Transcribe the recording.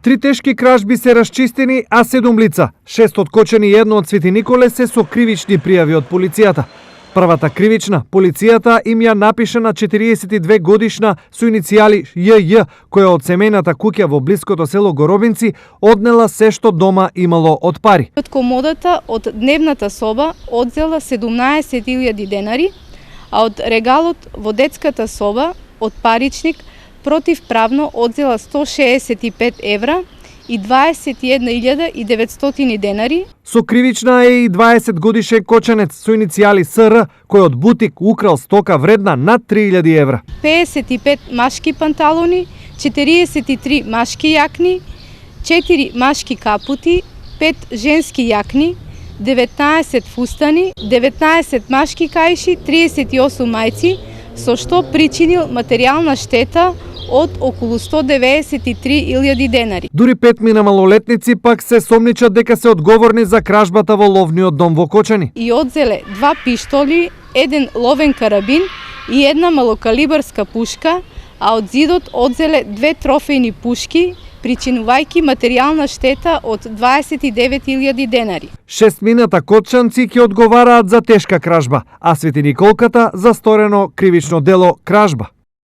3 тешки кражби се расчистени, а 7 лица, 6 откочени и 1 од Свети Николе се со кривични пријави од полицијата. Првата кривична, полицијата им ја напише на 42 годишна со иницијали ЈЈ, која од семејната куќа во блиското село Горобинци однела се што дома имало од пари. Од комодата од дневната соба одзела 17.000 денари, а од регалот во детската соба од паричник противправно одзела 165 евра и 21.900 денари. Со кривична е и 20 годишен коченец со иницијали СР, кој од бутик украл стока вредна над 3.000 евра. 55 машки панталони, 43 машки јакни, 4 машки капути, 5 женски јакни, 19 фустани, 19 машки каиши, 38 мајци, со што причинил материјална штета од околу 193.000 денари. Дури 5 малолетници пак се сомничат дека се одговорни за кражбата во ловниот дом во Кочани. И одзеле 2 пиштоли, 1 ловен карабин и 1 малокалибарска пушка, а од зидот одзеле 2 трофејни пушки, причинувајќи материјална штета од 29.000 денари. 6 кочанци ќе одговараат за тешка кражба, а Свети Николката за сторено кривично дело кражба.